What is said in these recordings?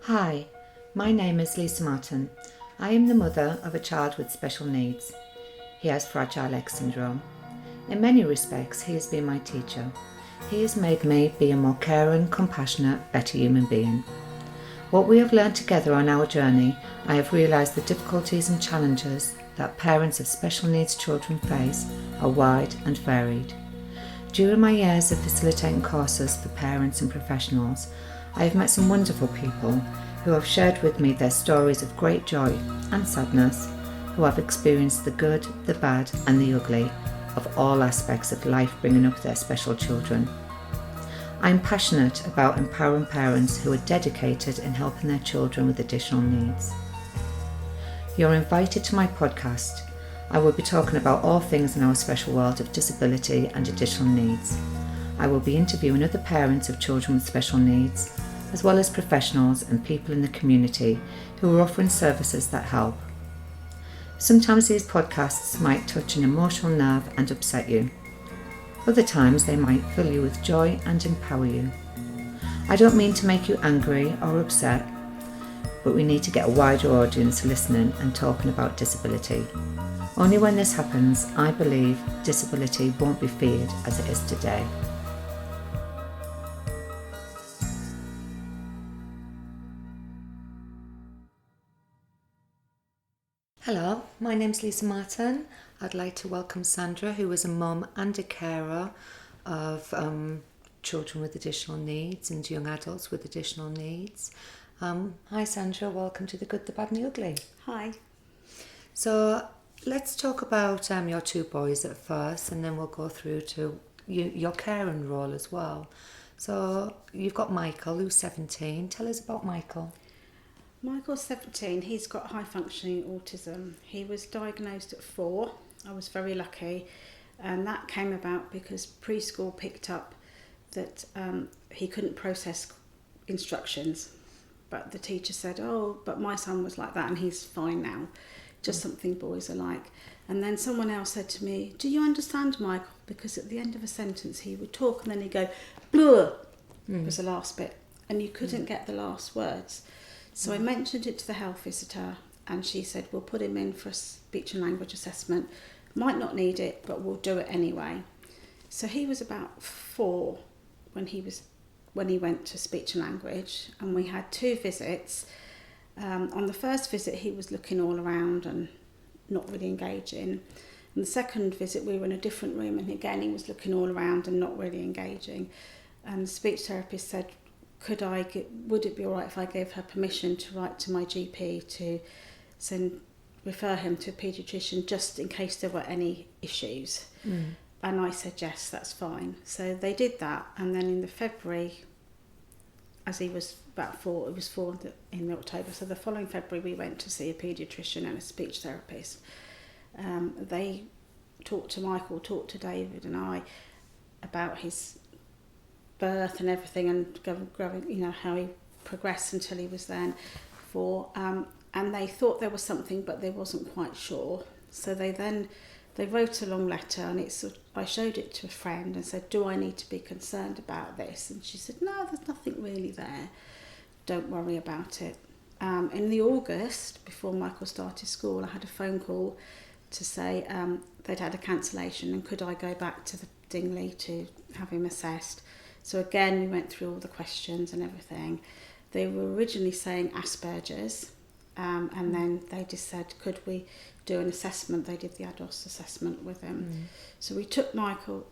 Hi, my name is Lisa Martin. I am the mother of a child with special needs. He has Fragile X syndrome. In many respects, he has been my teacher. He has made me be a more caring, compassionate, better human being. What we have learned together on our journey, I have realised the difficulties and challenges that parents of special needs children face are wide and varied. During my years of facilitating courses for parents and professionals, I have met some wonderful people who have shared with me their stories of great joy and sadness, who have experienced the good, the bad and the ugly of all aspects of life bringing up their special children. I am passionate about empowering parents who are dedicated in helping their children with additional needs. You're invited to my podcast. I will be talking about all things in our special world of disability and additional needs. I will be interviewing other parents of children with special needs, as well as professionals and people in the community who are offering services that help. Sometimes these podcasts might touch an emotional nerve and upset you. Other times they might fill you with joy and empower you. I don't mean to make you angry or upset, but we need to get a wider audience listening and talking about disability. Only when this happens, I believe disability won't be feared as it is today. Hello, my name's Lisa Martin. I'd like to welcome Sandra, who is a mum and a carer of children with additional needs and young adults with additional needs. Hi Sandra, welcome to The Good, the Bad and the Ugly. Hi. So let's talk about your two boys at first, and then we'll go through to your caring role as well. So you've got Michael, who's 17. Tell us about Michael. Michael's 17. He's got high functioning autism. He was diagnosed at 4. I was very lucky, and that came about because preschool picked up that he couldn't process instructions, but the teacher said, oh, but my son was like that and he's fine now, just something boys are like. And then someone else said to me, do you understand, Michael? Because at the end of a sentence he would talk and then he'd go, blah, was the last bit, and you couldn't get the last words. So I mentioned it to the health visitor, and she said, we'll put him in for a speech and language assessment. Might not need it, but we'll do it anyway. So he was about 4 when he went to speech and language, and we had 2 visits. On the first visit, he was looking all around and not really engaging. And the second visit, we were in a different room, and again, he was looking all around and not really engaging. And the speech therapist said, would it be all right if I gave her permission to write to my GP to refer him to a paediatrician just in case there were any issues? And I said, yes, that's fine. So they did that, and then in the February, as he was about 4, it was 4 in October, so the following February we went to see a paediatrician and a speech therapist. They talked to David and I about his birth and everything, and growing, how he progressed until he was then 4, and they thought there was something, but they wasn't quite sure. So they wrote a long letter, and I showed it to a friend and said, do I need to be concerned about this? And she said, no, there's nothing really there, don't worry about it. In the August, before Michael started school, I had a phone call to say they'd had a cancellation and could I go back to the Dingley to have him assessed. So again, we went through all the questions and everything. They were originally saying Asperger's, and then they just said, could we do an assessment? They did the ADOS assessment with him. So we took Michael,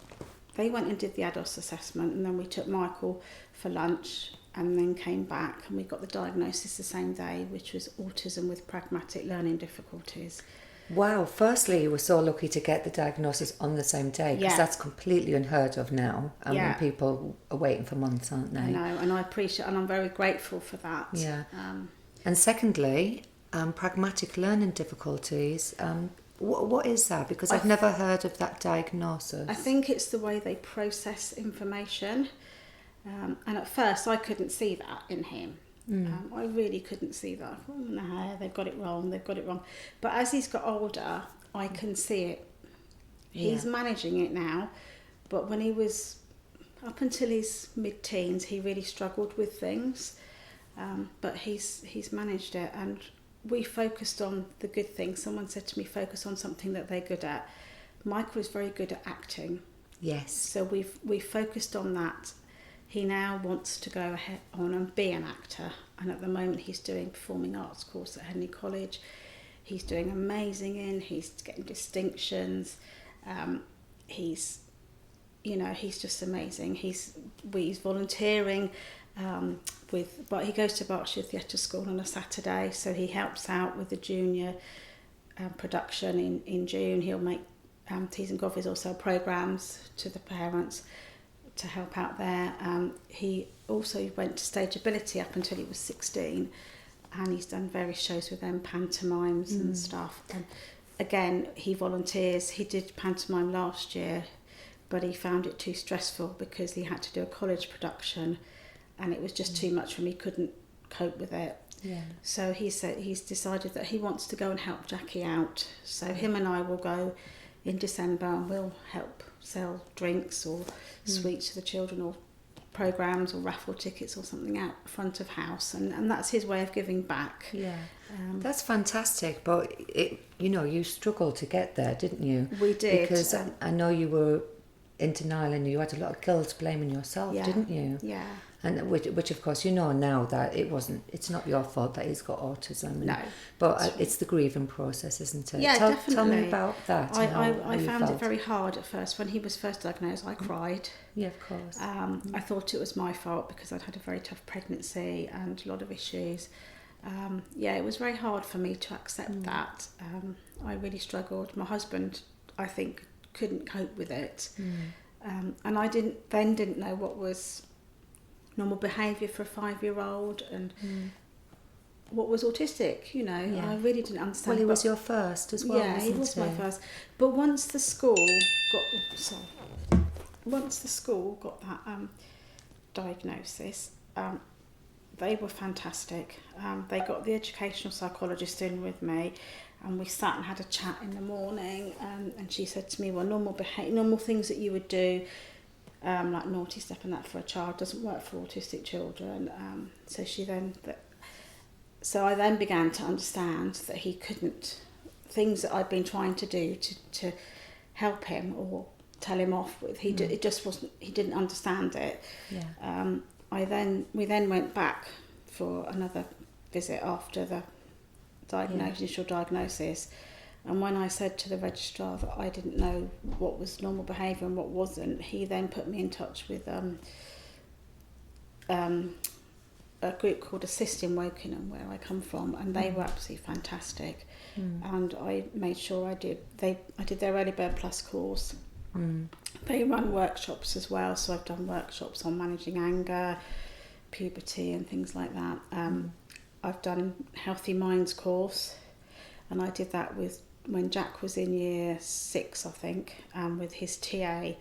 they went and did the ADOS assessment, and then we took Michael for lunch and then came back, and we got the diagnosis the same day, which was autism with pragmatic learning difficulties. Wow, firstly, you were so lucky to get the diagnosis on the same day, because that's completely unheard of now. And when people are waiting for months, aren't they? I know, and I appreciate, and I'm very grateful for that. Yeah. And secondly, pragmatic learning difficulties. What is that? Because I've never heard of that diagnosis. I think it's the way they process information. And at first, I couldn't see that in him. I really couldn't see that. Oh, no, they've got it wrong. But as he's got older, I can see it. He's managing it now. But when he was up until his mid-teens, he really struggled with things. But he's managed it, and we focused on the good things. Someone said to me, focus on something that they're good at. Michael is very good at acting. Yes. So we've focused on that. He now wants to go ahead on and be an actor, and at the moment he's doing performing arts course at Henley College. He's doing amazing he's getting distinctions. He's just amazing. He's volunteering but he goes to Berkshire Theatre School on a Saturday, so he helps out with the junior production in June. He'll make teas and coffees, also programmes to the parents to help out there. He also went to Stage Ability up until he was 16, and he's done various shows with them, pantomimes and stuff. And again, he volunteers. He did pantomime last year, but he found it too stressful because he had to do a college production, and it was just too much for him. He couldn't cope with it. Yeah. So he said he's decided that he wants to go and help Jackie out. So him and I will go in December, and we'll help sell drinks or sweets to the children, or programmes or raffle tickets or something out front of house, and that's his way of giving back. Yeah. That's fantastic, but you struggled to get there, didn't you? We did. Because I know you were in denial and you had a lot of guilt blaming yourself, didn't you? Yeah. And which of course now that it's not your fault that he's got autism. No. But it's the grieving process, isn't it? Yeah, definitely. Tell me about that. I found it very hard at first. When he was first diagnosed, I cried. Yeah, of course. I thought it was my fault because I'd had a very tough pregnancy and a lot of issues. It was very hard for me to accept that. I really struggled. My husband, I think, couldn't cope with it. And I didn't know what was normal behaviour for a 5-year-old and what was autistic, I really didn't understand. Well, he was your first as well. Yeah, he was my first. But once the school got that diagnosis, they were fantastic. They got the educational psychologist in with me, and we sat and had a chat in the morning, and she said to me, well, normal things that you would do, like naughty step and that for a child doesn't work for autistic children. So I then began to understand that he couldn't, things that I'd been trying to do to help him or tell him off with, it just wasn't, he didn't understand it. Yeah. We then went back for another visit after the initial diagnosis. And when I said to the registrar that I didn't know what was normal behaviour and what wasn't, he then put me in touch with a group called Assist in Wokingham, where I come from, and they were absolutely fantastic. And I made sure I did their Early Bird Plus course. They run workshops as well, so I've done workshops on managing anger, puberty and things like that. I've done Healthy Minds course, and I did that when Jack was in year 6, I think, with his TA,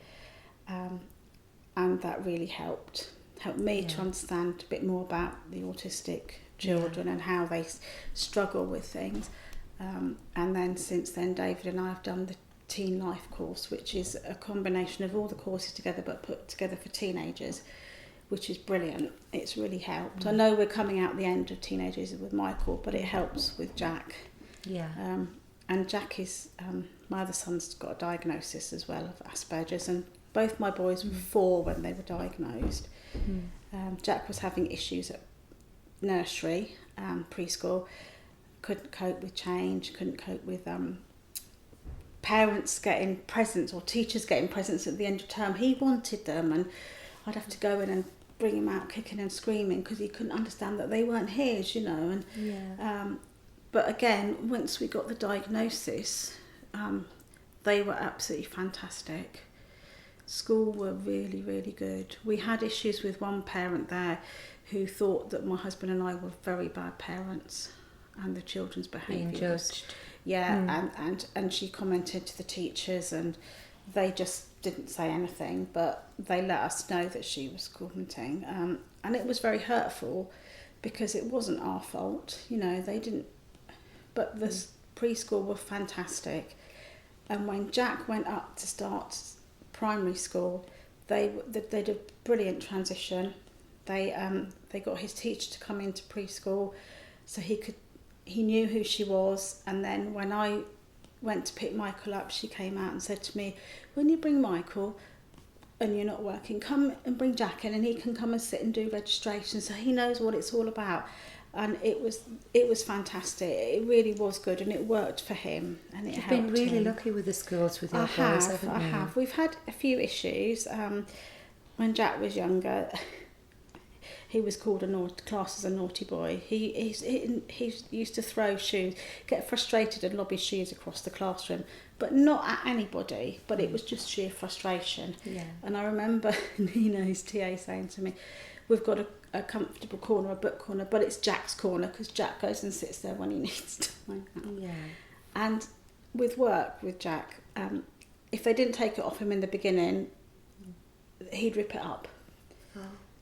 and that really helped me to understand a bit more about the autistic children and how they struggle with things. And then since then, David and I have done the Teen Life course, which is a combination of all the courses together but put together for teenagers, which is brilliant. It's really helped. I know we're coming out the end of teenagers with Michael, but it helps with Jack. Yeah. And Jack is, my other son's got a diagnosis as well of Asperger's, and both my boys were 4 when they were diagnosed. Jack was having issues at nursery, preschool, couldn't cope with change, couldn't cope with parents getting presents or teachers getting presents at the end of term. He wanted them, and I'd have to go in and bring him out kicking and screaming because he couldn't understand that they weren't his, And but again, once we got the diagnosis, they were absolutely fantastic. School were really, really good. We had issues with one parent there who thought that my husband and I were very bad parents, and the children's behaviour. Being judged. And she commented to the teachers, and they just didn't say anything, but they let us know that she was commenting, and it was very hurtful because it wasn't our fault, they didn't. But the preschool were fantastic, and when Jack went up to start primary school, they did a brilliant transition. they got his teacher to come into preschool, so he knew who she was. And then when I went to pick Michael up, she came out and said to me, when you bring Michael and you're not working, come and bring Jack in, and he can come and sit and do registration, so he knows what it's all about. And it was fantastic. It really was good, and it worked for him, and it helped him. You've been really lucky with the schools with your boys, haven't you? I have. We've had a few issues. When Jack was younger, he was called classed as a naughty boy. He used to throw shoes, get frustrated and lob his shoes across the classroom, but not at anybody. But it was just sheer frustration. Yeah. And I remember his TA saying to me, "We've got a comfortable corner, a book corner, but it's Jack's corner because Jack goes and sits there when he needs to." Yeah. And with work with Jack, if they didn't take it off him in the beginning, he'd rip it up.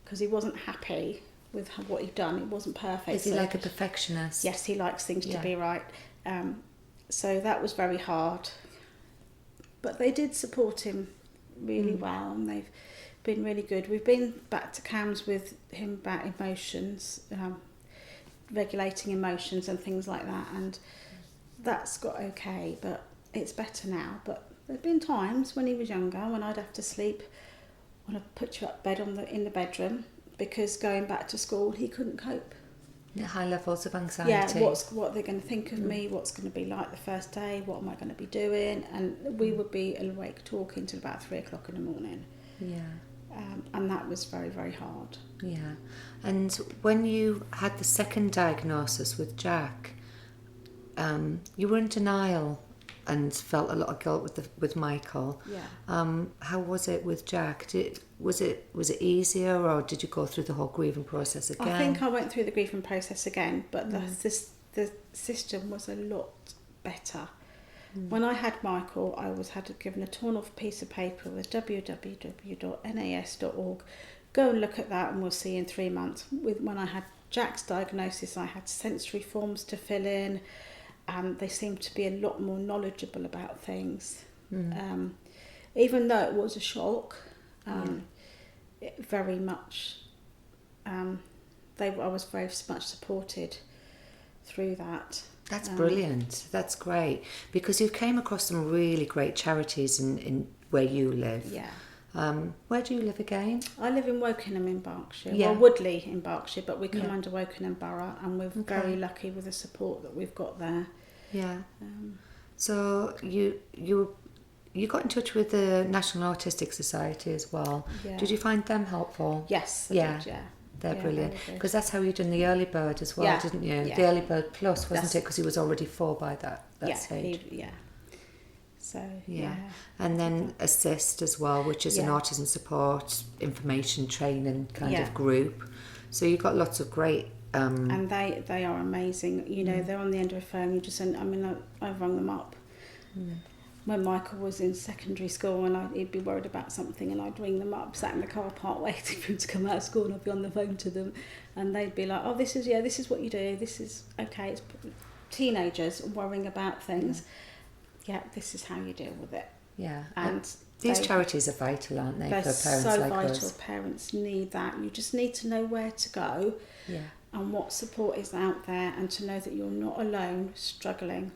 Because he wasn't happy with what he'd done. It wasn't perfect. Is he like a perfectionist? Yes, he likes things to be right. So that was very hard. But they did support him really well, and they've been really good. We've been back to CAMS with him about emotions, regulating emotions and things like that, and that's got okay, but it's better now. But there've been times when he was younger when I'd have to sleep on a put-you-up bed in the bedroom, because going back to school he couldn't cope. High levels of anxiety. Yeah, what they're going to think of me, what's going to be like the first day, what am I going to be doing, and we would be awake talking till about 3 o'clock in the morning. Yeah. And that was very, very hard. Yeah. And when you had the second diagnosis with Jack, you were in denial and felt a lot of guilt with Michael. Yeah. How was it with Jack? Was it easier, or did you go through the whole grieving process again? I think I went through the grieving process again, but the system was a lot better. When I had Michael, I had given a torn off piece of paper with www.nas.org. Go and look at that, and we'll see in 3 months. When I had Jack's diagnosis, I had sensory forms to fill in. They seemed to be a lot more knowledgeable about things. Even though it was a shock, it very much, I was very much supported through that. That's brilliant. That's great, because you came across some really great charities in where you live. Yeah. Where do you live again? I live in Wokingham in Berkshire. Yeah. Well, Woodley in Berkshire, but we come under Wokingham Borough, and we're very lucky with the support that we've got there. Yeah. So you got in touch with the National Autistic Society as well. Yeah. Did you find them helpful? Yes, I did, yeah. They're brilliant, because that's how you done the early bird as well, didn't you? Yeah. The early bird plus, wasn't it? Because he was already 4 by that stage. So and then Assist as well, which is an autism support, information training kind of group. So you've got lots of great. And they are amazing. You know, they're on the end of a phone. You just I rung them up. When Michael was in secondary school, and he'd be worried about something, and I'd ring them up, sat in the car park waiting for him to come out of school, and I'd be on the phone to them, and they'd be like, "Oh, this is what you do. This is okay." It's teenagers worrying about things. Yeah, this is how you deal with it. Yeah, and these charities are vital, aren't they, for parents like us? They're so vital. Parents need that. You just need to know where to go, and what support is out there, and to know that you're not alone struggling.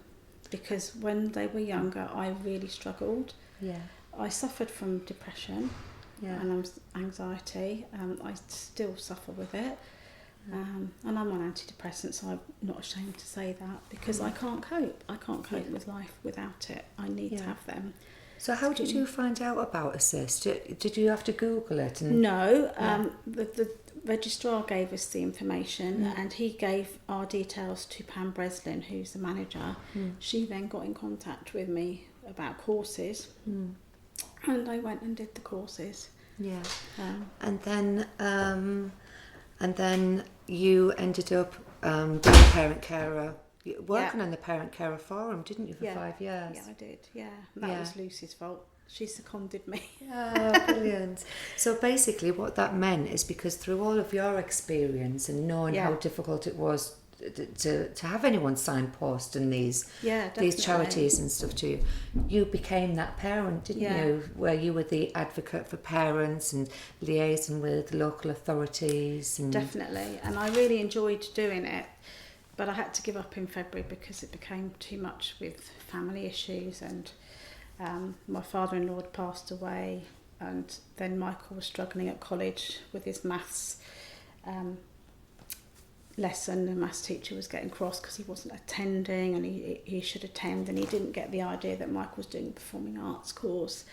Because when they were younger, I really struggled. Yeah. I suffered from depression and anxiety. I still suffer with it. And I'm on antidepressants, so I'm not ashamed to say that, because I can't cope. I can't cope with life without it. I need to have them. So how did you find out about Assist? Did you have to Google it? No. The registrar gave us the information, and he gave our details to Pam Breslin, who's the manager. She then got in contact with me about courses, and I went and did the courses. Yeah. And then you ended up being a parent carer, working on the parent carer forum, didn't you, for 5 years? Yeah, I did. Yeah, that was Lucy's fault. She seconded me. Oh, brilliant. So basically what that meant is, because through all of your experience and knowing how difficult it was to have anyone signpost and these charities and stuff to you. You became that parent, didn't you? Where you were the advocate for parents and liaising with local authorities. And definitely, and I really enjoyed doing it. But I had to give up in February because it became too much with family issues, and my father-in-law had passed away, and then Michael was struggling at college with his maths lesson. The maths teacher was getting cross because he wasn't attending, and he should attend, and he didn't get the idea that Michael was doing a performing arts course.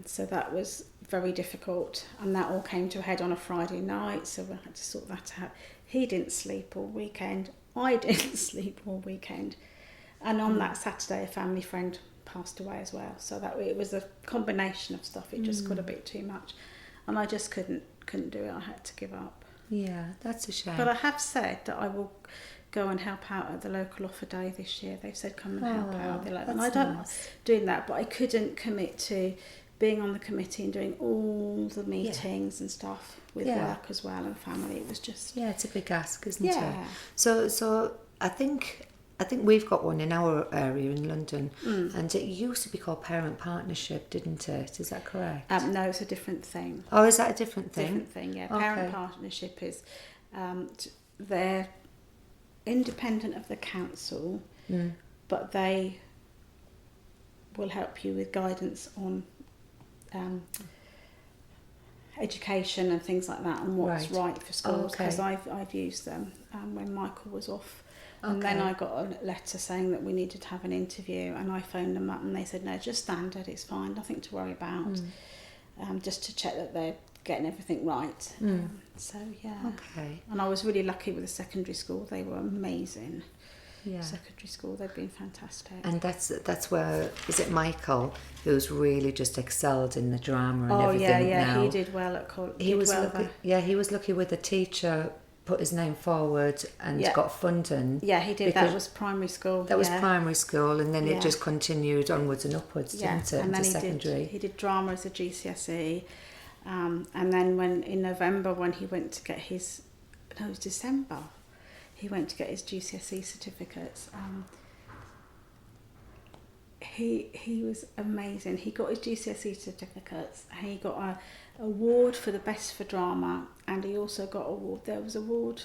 So that was very difficult, and that all came to a head on a Friday night, so we had to sort that out. He didn't sleep all weekend. I didn't sleep all weekend. And on that Saturday, a family friend passed away as well. So that it was a combination of stuff. It just got a bit too much. And I just couldn't do it. I had to give up. Yeah, that's a shame. But I have said that I will go and help out at the local offer day this year. They've said come and help out. And I don't mind doing that, but I couldn't commit to being on the committee and doing all the meetings and stuff with work as well and family. It was just it's a big ask, isn't it? So I think we've got one in our area in London, and it used to be called Parent Partnership, didn't it? Is that correct? No, it's a different thing. Oh, is that a different thing? Different thing, yeah. Parent Partnership is they're independent of the council, but they will help you with guidance on education and things like that, and what's right for schools, because I've used them when Michael was off, and then I got a letter saying that we needed to have an interview, and I phoned them up and they said no, just standard, it's fine, nothing to worry about, just to check that they're getting everything right. So and I was really lucky with the secondary school. They were amazing. Secondary school, they've been fantastic. And that's where, is it Michael who's really just excelled in the drama and everything now? He did well at college. He was lucky with the teacher put his name forward and got funding. Yeah, he did. That was primary school. That was primary school, and then it just continued onwards and upwards, didn't it? And then secondary. He did drama as a GCSE, and then when in November when he went to get his, no, it was December. He went to get his GCSE certificates. He was amazing. He got his GCSE certificates. He got an award for the best for drama, and he also got award. There was an award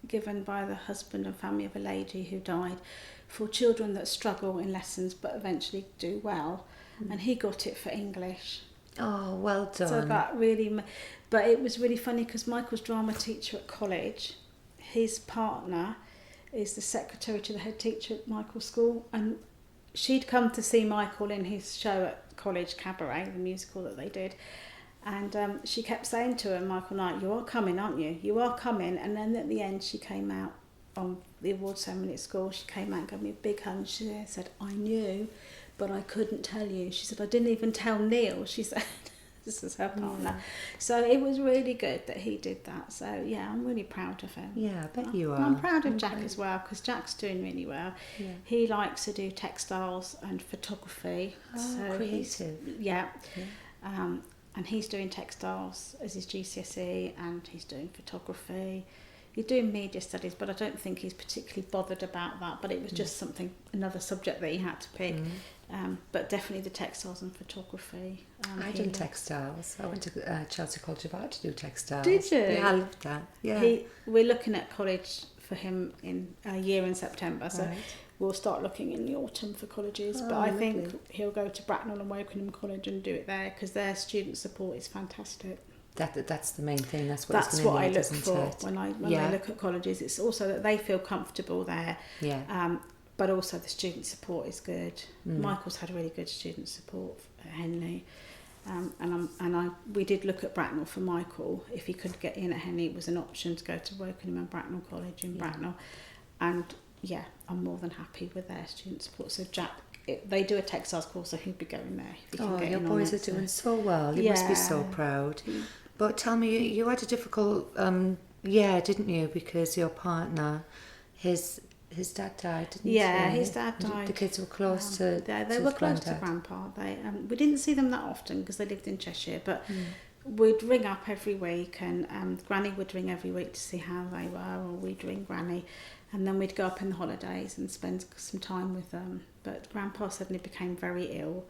given by the husband and family of a lady who died for children that struggle in lessons but eventually do well, and he got it for English. Oh, well done. So that really, but it was really funny because Michael's drama teacher at college, his partner is the secretary to the head teacher at Michael's school, and she'd come to see Michael in his show at college, Cabaret, the musical that they did, and she kept saying to him, Michael Knight, you are coming, aren't you? You are coming. And then at the end she came out on the award ceremony at school, she came out and gave me a big hug, and she said, I knew, but I couldn't tell you. She said, I didn't even tell Neil, she said. This is her partner. So it was really good that he did that. So yeah, I'm really proud of him. Yeah, I bet you are. I'm proud of Jack as well, because Jack's doing really well. Yeah. He likes to do textiles and photography. Oh, so creative. And he's doing textiles as his GCSE, and he's doing photography. He's doing media studies, but I don't think he's particularly bothered about that. But it was just another subject that he had to pick. But definitely the textiles and photography. I did textiles. I went to Chelsea College of Art to do textiles. Did you? Yeah, I loved that. Yeah. We're looking at college for him in a year in September, so we'll start looking in the autumn for colleges. But I think he'll go to Bracknell and Wokingham College and do it there, because their student support is fantastic. That's the main thing. That's what I look for when I look at colleges. It's also that they feel comfortable there. Yeah. But also the student support is good. Michael's had really good student support at Henley. We did look at Bracknell for Michael. If he could get in at Henley, it was an option to go to Wokingham and Bracknell College in Bracknell. And I'm more than happy with their student support. So Jack, they do a textiles course, so he'll be going there. If he can get your in boys on are doing so well. You must be so proud. But tell me, you had a difficult year, didn't you? Because your partner, his dad died, didn't he? Yeah, his dad died. The kids were close to they were close to Grandpa. We didn't see them that often because they lived in Cheshire, but we'd ring up every week, and Granny would ring every week to see how they were, or we'd ring Granny, and then we'd go up in the holidays and spend some time with them. But Grandpa suddenly became very ill.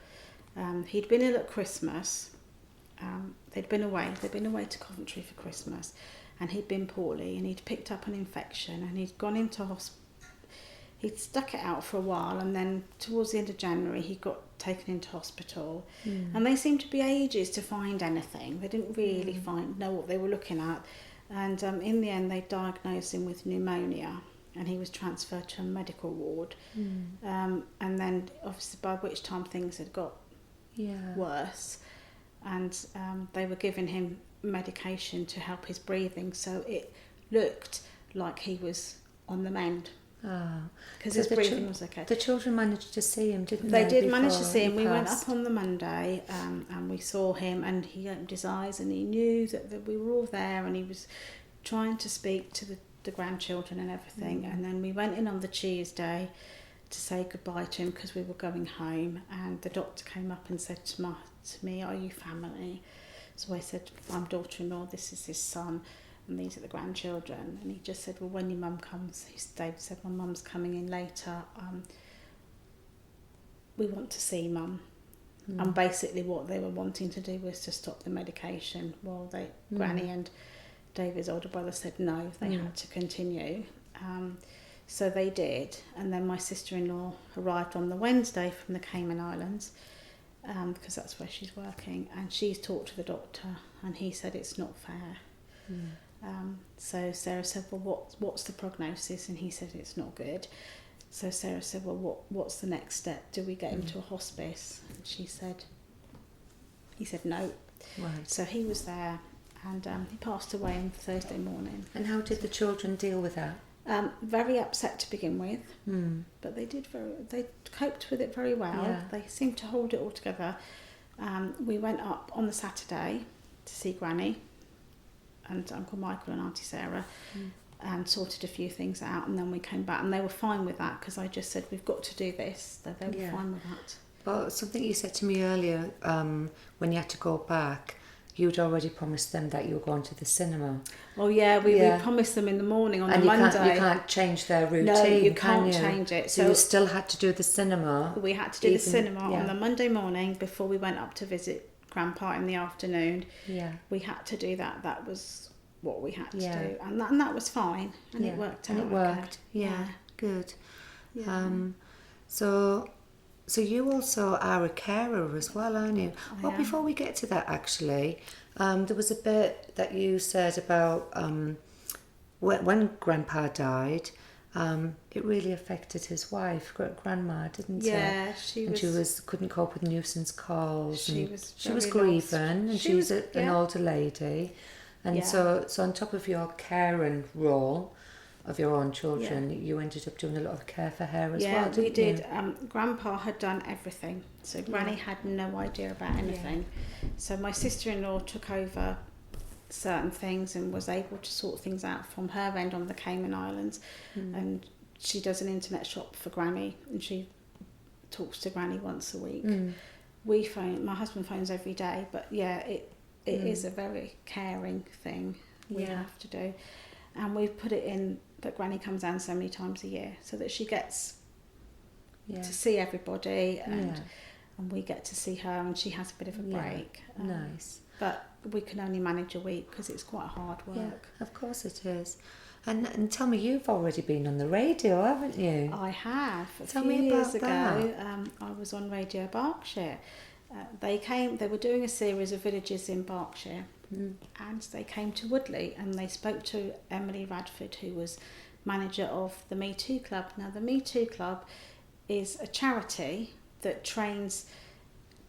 He'd been ill at Christmas. They'd been away to Coventry for Christmas, and he'd been poorly, and he'd picked up an infection, and he'd gone into hospital. He'd stuck it out for a while, and then towards the end of January he got taken into hospital. And they seemed to be ages to find anything. They didn't really know what they were looking at, and in the end they diagnosed him with pneumonia, and he was transferred to a medical ward. And then obviously by which time things had got worse, and they were giving him medication to help his breathing, so it looked like he was on the mend. Because his breathing was okay. The children managed to see him, didn't they? They did manage to see him. We went up on the Monday, and we saw him, and he opened his eyes, and he knew that we were all there, and he was trying to speak to the grandchildren and everything. And then we went in on the Tuesday to say goodbye to him because we were going home, and the doctor came up and said to me, "Are you family?" So I said, "I'm daughter-in-law, this is his son, and these are the grandchildren." And he just said, "Well, when your mum comes," David said, "my mum's coming in later, we want to see mum." And basically what they were wanting to do was to stop the medication while Granny and David's older brother said no, they had to continue. So they did, and then my sister-in-law arrived on the Wednesday from the Cayman Islands, because that's where she's working, and she's talked to the doctor, and he said it's not fair. So Sarah said, "Well, what's the prognosis?" And he said it's not good. So Sarah said, "Well, what's the next step? Do we get him to a hospice?" And he said no. Right. So he was there, and he passed away on Thursday morning. And how did the children deal with that? Very upset to begin with, but they coped with it very well. Yeah. They seemed to hold it all together. We went up on the Saturday to see Granny and Uncle Michael and Auntie Sarah, and sorted a few things out, and then we came back, and they were fine with that because I just said we've got to do this. They were fine with that. Well, something you said to me earlier, when you had to go back, you'd already promised them that you were going to the cinema. Oh yeah, we promised them in the morning on the Monday. You can't change their routine. No, you can't change it. So you still had to do the cinema. We had to do the cinema on the Monday morning before we went up to visit Grandpa in the afternoon. Yeah. We had to do that. That was what we had to do, and that was fine, and it worked out. And it worked. Okay. Yeah. Good. Yeah. So you also are a carer as well, aren't you? Well, before we get to that, actually, there was a bit that you said about when Grandpa died. It really affected his wife, Grandma, didn't it? Yeah, she couldn't cope with nuisance calls. She was grieving, and she was an older lady, and so on top of your caring role of your own children, you ended up doing a lot of care for her as well, didn't you? We did. Grandpa had done everything, so Granny had no idea about anything. So my sister-in-law took over certain things and was able to sort things out from her end on the Cayman Islands, and she does an internet shop for Granny, and she talks to Granny once a week. We phone, my husband phones every day, but it is a very caring thing we have to do, and we've put it in that Granny comes down so many times a year so that she gets to see everybody, and we get to see her, and she has a bit of a break. Nice. But we can only manage a week because it's quite hard work. Yeah, of course it is. And tell me, you've already been on the radio, haven't you? I have. Tell me about years ago, I was on Radio Berkshire. They were doing a series of villages in Berkshire, and they came to Woodley, and they spoke to Emily Radford, who was manager of the Me Too Club. Now, the Me Too Club is a charity that trains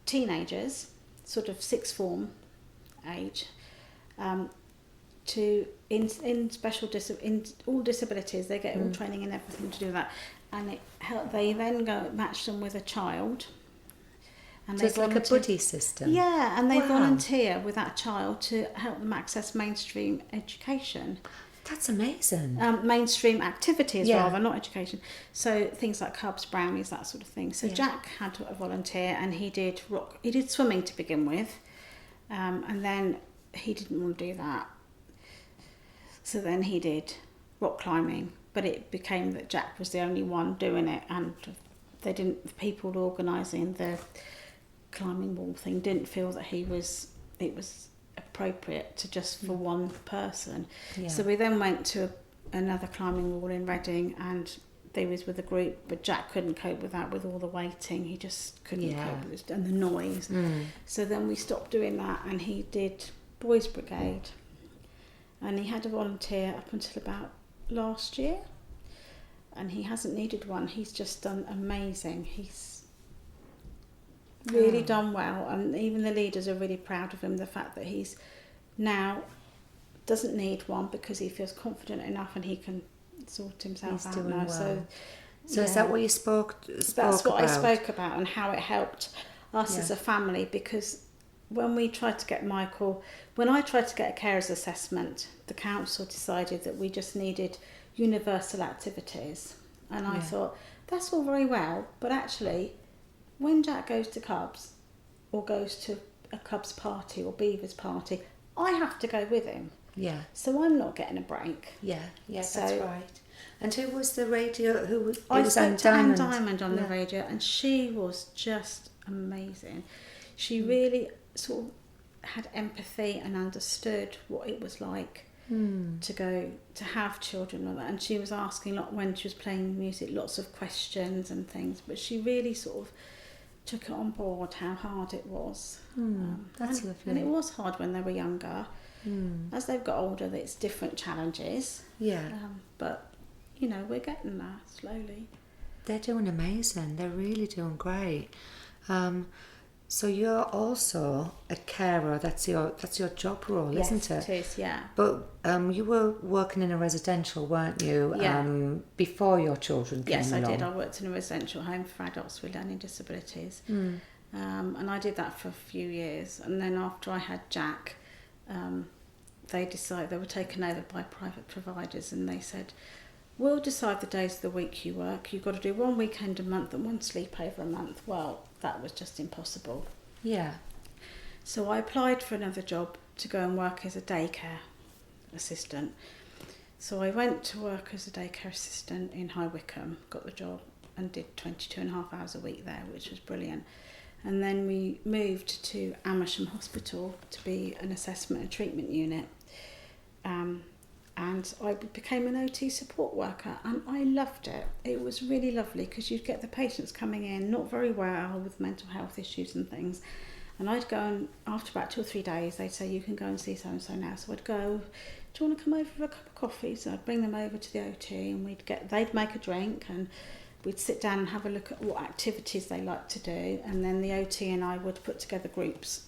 teenagers, sort of sixth form age, in all disabilities. They get all training and everything to do that, and they then go match them with a child. And so it's like a buddy system. Yeah, and they volunteer with that child to help them access mainstream education. That's amazing. Mainstream activities rather, not education. So things like cubs, brownies, that sort of thing. So Jack had a volunteer, and he did swimming to begin with, and then he didn't want to do that. So then he did rock climbing, but it became that Jack was the only one doing it, and the people organising the climbing wall thing didn't feel that it was appropriate to just for one person. Yeah. So we then went to another climbing wall in Reading, and they was with a group, but Jack couldn't cope with that, with all the waiting. He just couldn't cope with it, and the noise. So then we stopped doing that, and he did Boys Brigade, and he had a volunteer up until about last year, and he hasn't needed one. He's just done amazing. He's really done well, and even the leaders are really proud of him. The fact that he's now doesn't need one because he feels confident enough and he can sort himself out now. Well. So is that what you spoke That's what about? I spoke about, and how it helped us as a family, because when I tried to get a carers assessment, the council decided that we just needed universal activities. And I thought, that's all very well, but actually, when Jack goes to Cubs, or goes to a Cubs party or Beavers party, I have to go with him. Yeah. So I'm not getting a break. Yeah, So, that's right. And who was the radio? I was spoke to Anne Diamond? Diamond on the radio, and she was just amazing. She really sort of had empathy and understood what it was like to have children and that. And she was asking, when she was playing music, lots of questions and things, but she really sort of took it on board how hard it was. That's lovely. And it was hard when they were younger. As they've got older, it's different challenges. Yeah. But we're getting there slowly. They're doing amazing. They're really doing great. So you're also a carer. That's your job role, isn't it? Yes, it is. Yeah. But you were working in a residential, weren't you? Yeah. Before your children came Yes, along. I did. I worked in a residential home for adults with learning disabilities, and I did that for a few years. And then after I had Jack, they decided they were taken over by private providers, and they said, we'll decide the days of the week you work. You've got to do one weekend a month and one sleepover a month. Well, that was just impossible. Yeah. So I applied for another job to go and work as a daycare assistant. So I went to work as a daycare assistant in High Wycombe, got the job, and did 22 and a half hours a week there, which was brilliant. And then we moved to Amersham Hospital to be an assessment and treatment unit. And I became an OT support worker, and I loved it. It was really lovely because you'd get the patients coming in not very well with mental health issues and things, and I'd go, and after about 2 or 3 days they'd say, you can go and see so and so now. So I'd go, do you want to come over for a cup of coffee? So I'd bring them over to the OT, and they'd make a drink, and we'd sit down and have a look at what activities they like to do, and then the OT and I would put together groups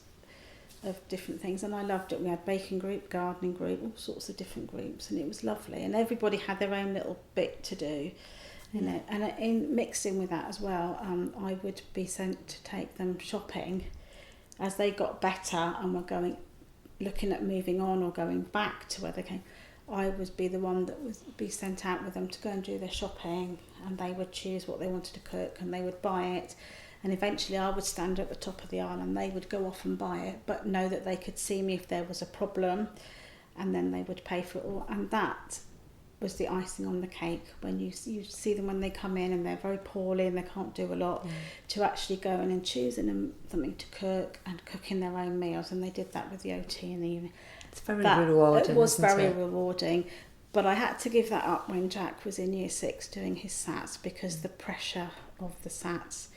of different things, and I loved it. We had baking group, gardening group, all sorts of different groups, and it was lovely, and everybody had their own little bit to do in it. And in mixing with that as well, I would be sent to take them shopping as they got better and were looking at moving on or going back to where they came. I would be the one that would be sent out with them to go and do their shopping, and they would choose what they wanted to cook, and they would buy it. And eventually I would stand at the top of the aisle and they would go off and buy it, but know that they could see me if there was a problem, and then they would pay for it all. And that was the icing on the cake, when you see them when they come in and they're very poorly and they can't do a lot, to actually go in and choosing them something to cook and cooking their own meals. And they did that with the OT in the evening. It's very rewarding. It was very rewarding. But I had to give that up when Jack was in year 6 doing his SATs, because the pressure of the SATs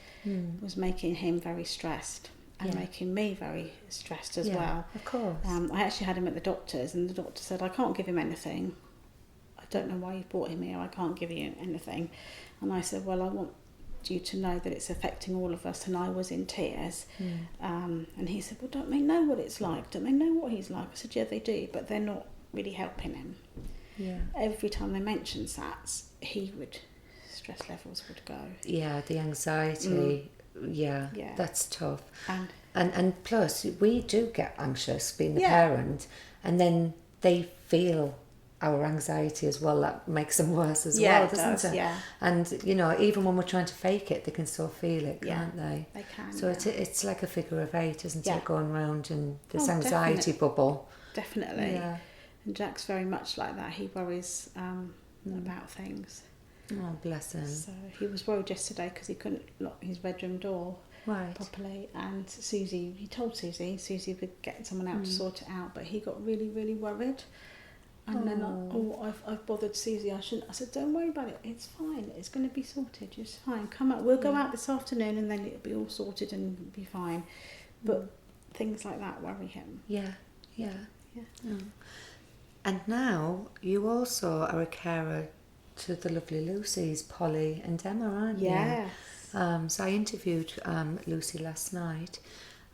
was making him very stressed, and making me very stressed as well. Of course. I actually had him at the doctor's, and the doctor said, I can't give him anything. I don't know why you brought him here. I can't give you anything. And I said, well, I want you to know that it's affecting all of us. And I was in tears. And he said, well, don't they know what it's like? Don't they know what he's like? I said, yeah, they do, but they're not really helping him. Yeah. Every time they mentioned SATs, stress levels would go. Yeah, the anxiety. Yeah, that's tough. And plus, we do get anxious being the parent, and then they feel our anxiety as well. That makes them worse as well, doesn't it? Yeah. And even when we're trying to fake it, they can still feel it, can't they? They can. So it's like a figure of 8, isn't it? Going round in this Oh, anxiety definitely. bubble. definitely. Yeah. And Jack's very much like that. He worries about things. Oh, bless him. So he was worried yesterday because he couldn't lock his bedroom door Right. properly, and he told Susie would get someone out to sort it out, but he got really, really worried. And then I've bothered Susie. I said, don't worry about it. It's fine. It's going to be sorted. It's fine. Come out. We'll go out this afternoon, and then it'll be all sorted and be fine. But things like that worry him. Yeah. Yeah. Mm. And now you also are a carer to the lovely Lucy's, Polly and Emma, aren't you? Yes. So I interviewed Lucy last night,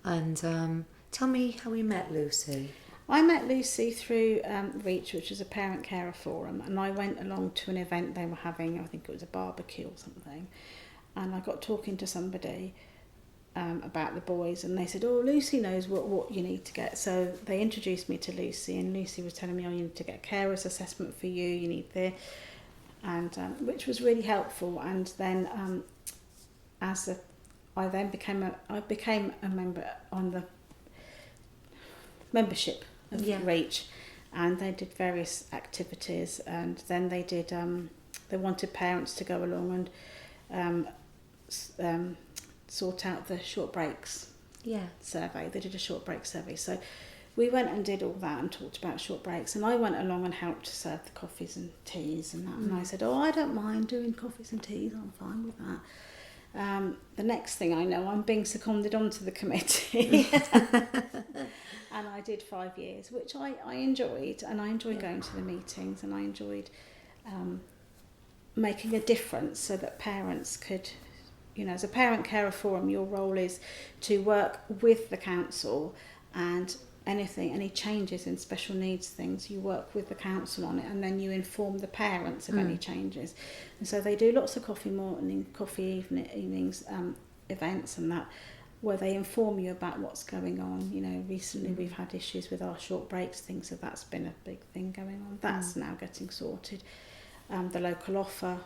and tell me how we met Lucy. I met Lucy through Reach, which is a parent carer forum, and I went along to an event they were having. I think it was a barbecue or something, and I got talking to somebody about the boys, and they said, oh, Lucy knows what you need to get. So they introduced me to Lucy, and Lucy was telling me, oh, you need to get a carer's assessment for you need this, and which was really helpful. And then I became a member on the membership of Reach, and they did various activities, and then they did they wanted parents to go along and sort out the short breaks survey. They did a short break survey, so we went and did all that and talked about short breaks, and I went along and helped serve the coffees and teas and that, and I said, oh, I don't mind doing coffees and teas, I'm fine with that. The next thing I know, I'm being seconded onto the committee. And I did 5 years, which I enjoyed, and I enjoyed going to the meetings, and I enjoyed making a difference so that parents could, as a parent carer forum, your role is to work with the council, and any changes in special needs things, you work with the council on it, and then you inform the parents of any changes. And so they do lots of coffee evenings, events and that, where they inform you about what's going on. Recently we've had issues with our short breaks things, so that's been a big thing going on. That's now getting sorted. The local offer,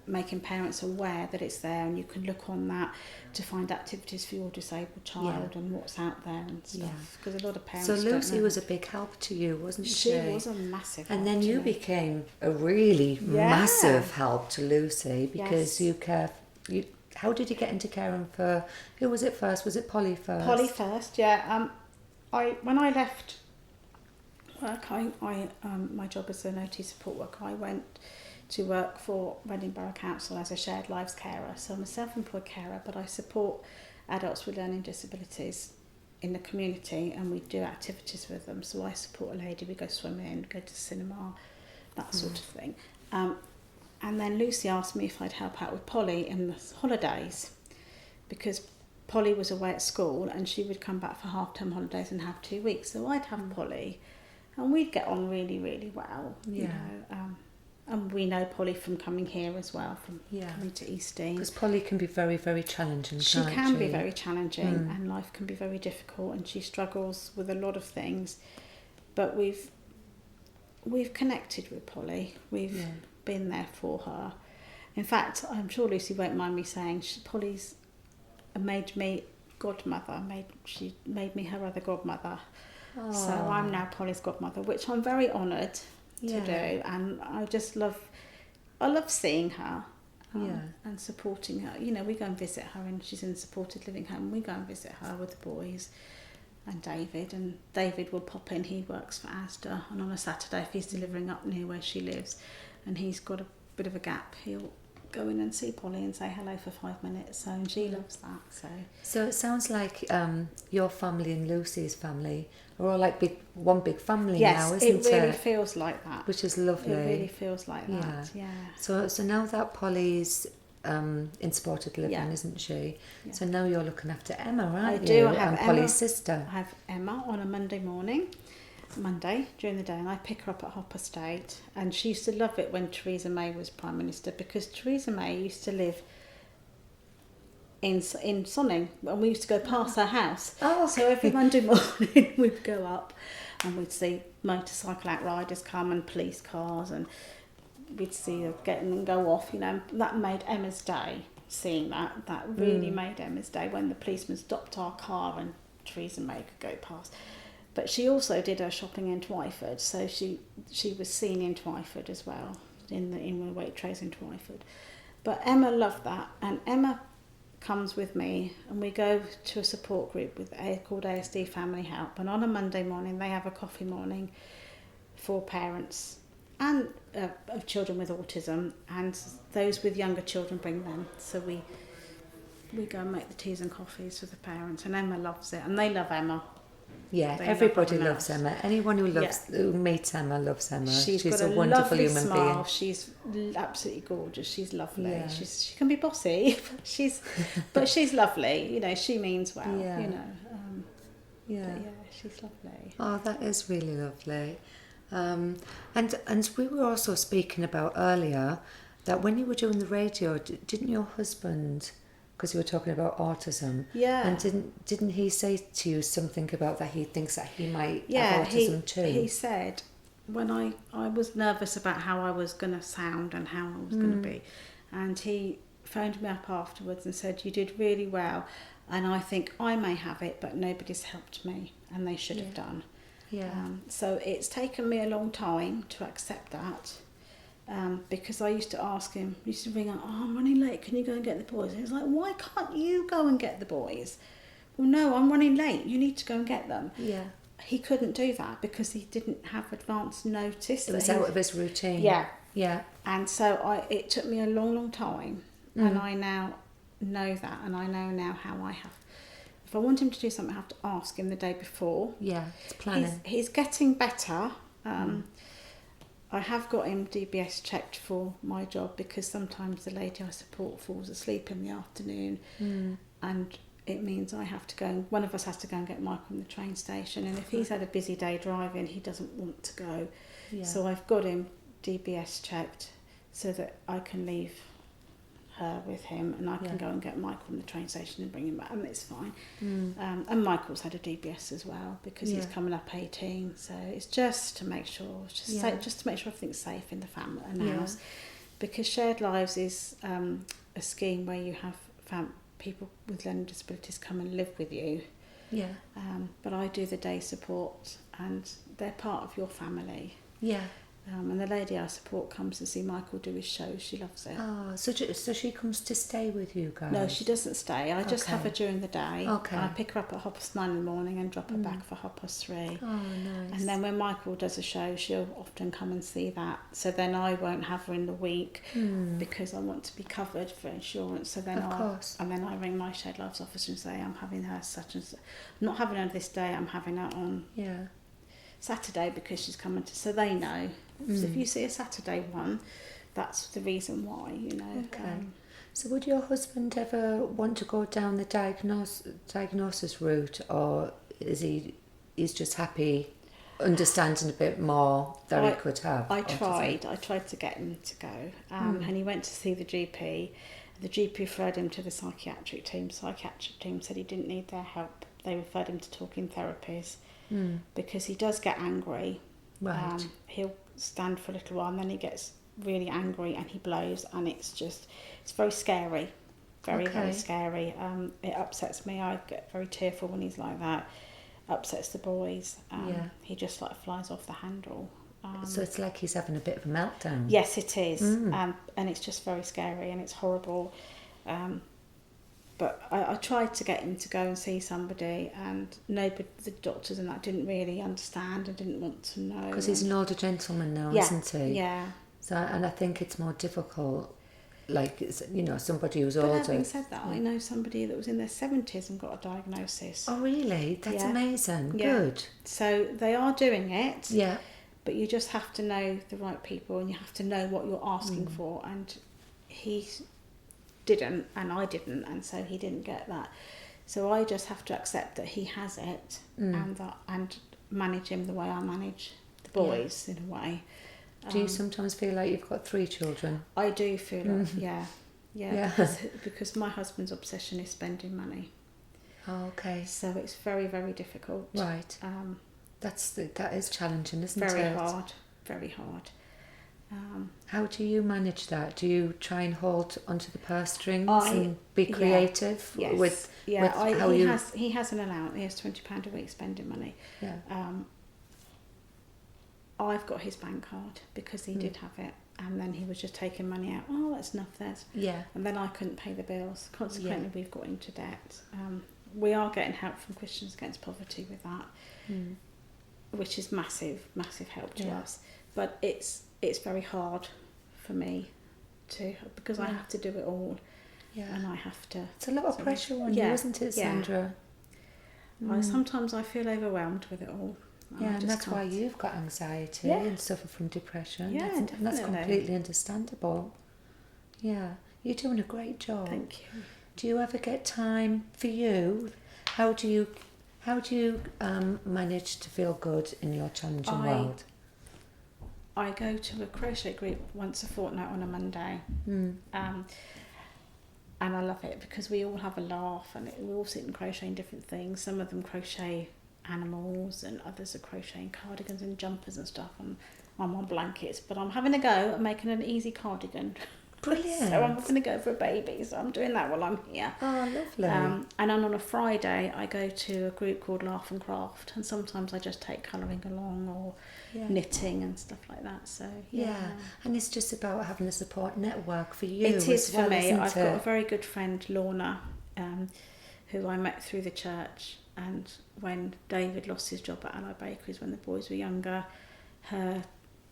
making parents aware that it's there, and you can look on that to find activities for your disabled child and what's out there and stuff, because a lot of parents So don't Lucy know. was a big help to you, wasn't she? She was a massive help. And then you to me. became a really massive help to Lucy, because you care. How did you get into caring for? Who was it first? Was it Polly first? Polly first, yeah. When I left work, my job as an OT support worker, I went to work for Reading Borough Council as a shared lives carer. So I'm a self-employed carer, but I support adults with learning disabilities in the community, and we do activities with them. So I support a lady, we go swimming, go to the cinema, that sort of thing. And then Lucy asked me if I'd help out with Polly in the holidays, because Polly was away at school and she would come back for half-term holidays and have 2 weeks. So I'd have Polly, and we'd get on really, really well. And we know Polly from coming here as well, from coming to Easting. Because Polly can be very, very challenging, She can't can she? be very challenging, and life can be very difficult, and she struggles with a lot of things. But we've connected with Polly. We've been there for her. In fact, I'm sure Lucy won't mind me saying, Polly's made me godmother. She made me her other godmother. Oh. So I'm now Polly's godmother, which I'm very honoured to do, and I love seeing her and supporting her. We go and visit her, and she's in a supported living home. We go and visit her with the boys and David will pop in. He works for Asda, and on a Saturday, if he's delivering up near where she lives and he's got a bit of a gap, he'll go in and see Polly and say hello for 5 minutes. So, and she loves that. So it sounds like your family and Lucy's family are all like one big family now, isn't it? Yes, it really feels like that. Which is lovely. It really feels like that, yeah. So now that Polly's in supported living, isn't she? Yeah. So now you're looking after Emma, aren't you? I have and Emma, Polly's sister. I have Emma on a Monday during the day, and I pick her up at Hopper State, and she used to love it when Theresa May was Prime Minister, because Theresa May used to live in Sonning, and we used to go past her house. Oh, okay. So every Monday morning we'd go up and we'd see motorcycle outriders come and police cars, and we'd see her getting and go off, that made Emma's day. Seeing that really made Emma's day, when the policeman stopped our car and Theresa May could go past. But she also did her shopping in Twyford, so she was seen in Twyford as well, in the weight trays in Twyford. But Emma loved that, and Emma comes with me, and we go to a support group called ASD Family Help, and on a Monday morning they have a coffee morning for parents and of children with autism, and those with younger children bring them. So we go and make the teas and coffees for the parents, and Emma loves it, and they love Emma. Yeah, They everybody love loves Emma. Anyone who meets Emma loves Emma. She's got a wonderful lovely human smile. being. She's absolutely gorgeous. She's lovely. Yeah. She can be bossy, but she's lovely. You know, she means well. Yeah. You know. Yeah. But yeah, she's lovely. Oh, that is really lovely. And we were also speaking about earlier that when you were doing the radio, didn't your husband, because you were talking about autism, Yeah. and didn't he say to you something about that he thinks that he might Yeah, have autism too? He said, when I was nervous about how I was going to sound and how I was going to be, and he phoned me up afterwards and said, you did really well, and I think I may have it, but nobody's helped me, and they should have done. Yeah. So it's taken me a long time to accept that, because I used to ask him, used to ring up, oh, I'm running late, can you go and get the boys? And he was like, why can't you go and get the boys? Well, no, I'm running late, you need to go and get them. Yeah. He couldn't do that because he didn't have advance notice. It was out of his routine. Yeah. Yeah. And so it took me a long, long time, and I now know that, and I know now how I have. If I want him to do something, I have to ask him the day before. Yeah, it's planning. He's getting better. I have got him DBS checked for my job because sometimes the lady I support falls asleep in the afternoon, and it means I have to go. One of us has to go and get Michael from the train station, and if he's had a busy day driving, he doesn't want to go. Yeah. So I've got him DBS checked so that I can leave her with him, and I can go and get Michael from the train station and bring him back, and it's fine. And Michael's had a DBS as well because he's coming up 18, so it's just to make sure, just to make sure everything's safe in the family and the house, because Shared Lives is a scheme where you have people with learning disabilities come and live with you. Yeah. But I do the day support, and they're part of your family. Yeah. And the lady I support comes to see Michael do his show. She loves it. Oh, so she comes to stay with you guys? No, she doesn't stay. I just have her during the day. Okay. I pick her up at 9:30 in the morning and drop her back for 3:30. Oh, nice. And then when Michael does a show, she'll often come and see that. So then I won't have her in the week because I want to be covered for insurance. So then I ring my Shared Lives office and say, I'm having her such and such. I'm not having her this day, I'm having her on Saturday because she's coming to, so they know. So if you see a Saturday one, that's the reason why, you know. Okay. So would your husband ever want to go down the diagnosis route, or he's just happy understanding a bit more that he could have? I tried to get him to go, and he went to see the GP. The GP referred him to the psychiatric team. Psychiatric team said he didn't need their help. They referred him to talking therapies because he does get angry. Right. He'll stand for a little while and then he gets really angry and he blows, and it's very scary. Very scary. It upsets me. I get very tearful when he's like that. Upsets the boys. He just like flies off the handle. So it's like he's having a bit of a meltdown. Yes, it is. And it's just very scary and it's horrible. But I tried to get him to go and see somebody, and nobody, the doctors and that, didn't really understand and didn't want to know. Because he's an older gentleman now, isn't he? Yeah. So, and I think it's more difficult, like, you know, somebody who's But older. having said that, I know somebody that was in their 70s and got a diagnosis. Oh, really? That's amazing. Yeah. Good. So they are doing it. Yeah. But you just have to know the right people, and you have to know what you're asking for. And he didn't, and I didn't, and so he didn't get that. So I just have to accept that he has it, and manage him the way I manage the boys in a way. Do you sometimes feel like you've got 3 children? I do feel like, because my husband's obsession is spending money. Oh, okay. So it's very, very difficult. Right. That is challenging, isn't it? Very hard. How do you manage that? Do you try and hold onto the purse strings I- and be creative Yes. with how he you... he has an allowance. He has £20 a week spending money. Yeah. I've got his bank card because he did have it, and then he was just taking money out. Oh, that's enough. Yeah. And then I couldn't pay the bills. Consequently, we've got into debt. We are getting help from Christians Against Poverty with that, which is massive help to us. But it's very hard for me to, because I have to do it all, and I have to. It's a lot of pressure on you, isn't it, Sandra? Sometimes I feel overwhelmed with it all. Yeah, and that's why you've got anxiety and suffer from depression. Yeah, And that's definitely. completely understandable. Yeah, you're doing a great job. Thank you. Do you ever get time for you? How do you manage to feel good in your challenging world? I go to a crochet group once a fortnight on a Monday, and I love it because we all have a laugh, and we all sit and crochet different things. Some of them crochet animals, and others are crocheting cardigans and jumpers and stuff, and I'm on blankets, but I'm having a go at making an easy cardigan. Brilliant. So I'm going to go for a baby, so I'm doing that while I'm here. Oh, lovely. And then on a Friday I go to a group called Laugh and Craft, and sometimes I just take colouring along or knitting and stuff like that. So and it's just about having a support network for you. It is for me. I've got a it? very good friend, Lorna, who I met through the church, and when David lost his job at Allied Bakeries when the boys were younger, her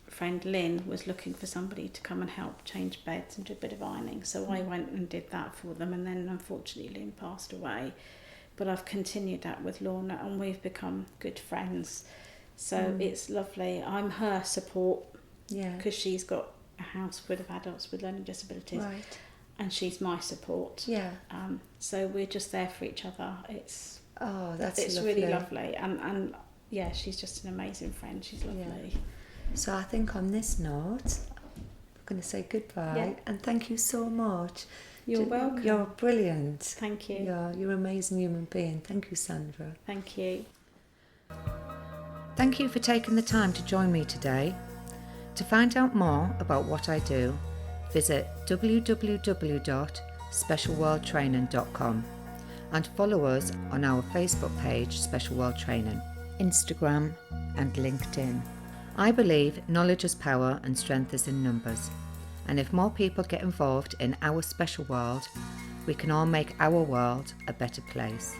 friend Lynn was looking for somebody to come and help change beds and do a bit of ironing, so I went and did that for them, and then unfortunately Lynn passed away, but I've continued that with Lorna, and we've become good friends, so it's lovely. I'm her support, because she's got a house full of adults with learning disabilities, and she's my support, so we're just there for each other. It's lovely. really lovely, and she's just an amazing friend. She's lovely. So I think on this note, I'm going to say goodbye and thank you so much. You're welcome. You're brilliant. Thank you. You're an amazing human being. Thank you, Sandra. Thank you. Thank you for taking the time to join me today. To find out more about what I do, visit www.specialworldtraining.com and follow us on our Facebook page, Special World Training, Instagram and LinkedIn. I believe knowledge is power and strength is in numbers. And if more people get involved in our special world, we can all make our world a better place.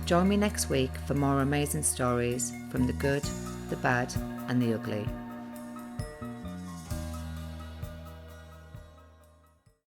Join me next week for more amazing stories from the good, the bad and the ugly.